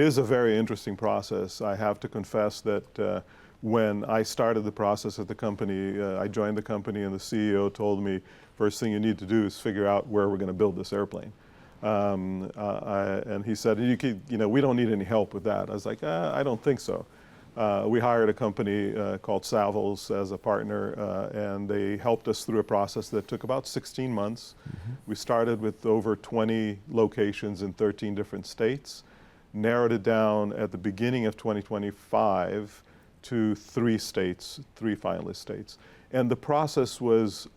is a very interesting process. I have to confess that when I started the process at the company, I joined the company and the CEO told me, first thing you need to do is figure out where we're going to build this airplane. And he said, we don't need any help with that. I was like, I don't think so. We hired a company called Savills as a partner, and they helped us through a process that took about 16 months. Mm-hmm. We started with over 20 locations in 13 different states, narrowed it down at the beginning of 2025 to 3 states, 3 finalist states. And the process was,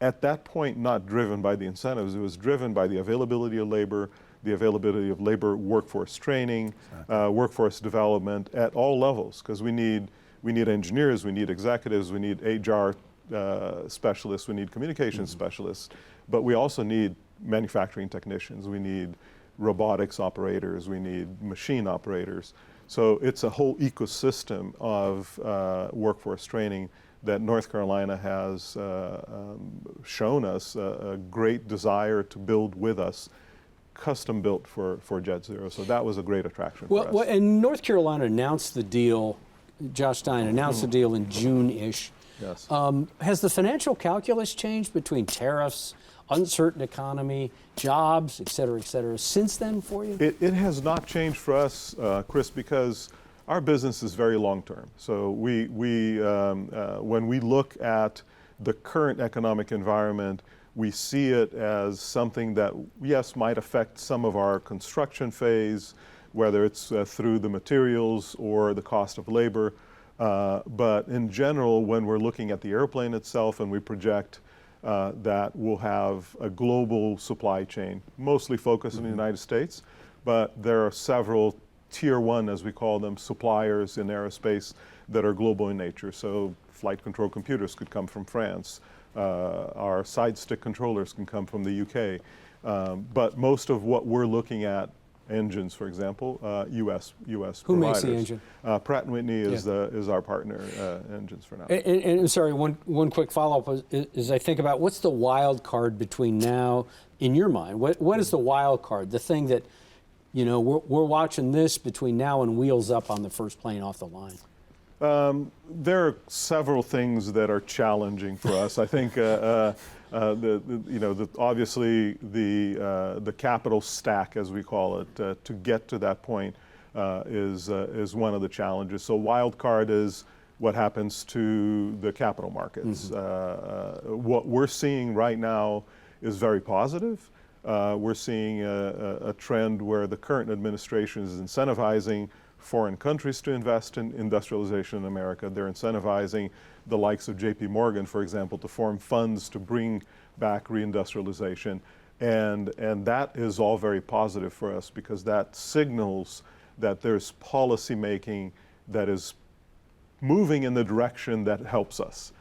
at that point, not driven by the incentives. It was driven by the availability of labor, the availability of labor workforce training, workforce development at all levels, because we need engineers, we need executives, we need HR specialists, we need communications specialists, but we also need manufacturing technicians, we need robotics operators, we need machine operators. So it's a whole ecosystem of workforce training that North Carolina has shown us a great desire to build with us, custom built for JetZero. So that was a great attraction for us. Well, and North Carolina announced the deal, Josh Stein announced the deal in June-ish. Yes. Has the financial calculus changed between tariffs, uncertain economy, jobs, et cetera, since then for you? It has not changed for us, Chris, because our business is very long-term. So when we look at the current economic environment, we see it as something that, yes, might affect some of our construction phase, whether it's through the materials or the cost of labor. But in general, when we're looking at the airplane itself and we project that we'll have a global supply chain, mostly focused in the United States, but there are several tier 1, as we call them, suppliers in aerospace that are global in nature. So flight control computers could come from France. Our side stick controllers can come from the UK. But most of what we're looking at, engines, for example, U.S. providers. Who makes the engine? Pratt & Whitney is our partner, engines for now. And sorry, one quick follow-up is I think about what's the wild card between now, in your mind, what is the wild card, the thing that, we're watching this between now and wheels up on the first plane off the line? There are several things that are challenging for us. I think obviously the capital stack, as we call it, to get to that point is one of the challenges. So wild card is what happens to the capital markets. Mm-hmm. What we're seeing right now is very positive. We're seeing a trend where the current administration is incentivizing foreign countries to invest in industrialization in America. They're incentivizing the likes of JP Morgan, for example, to form funds to bring back reindustrialization. And that is all very positive for us because that signals that there's policy making that is moving in the direction that helps us.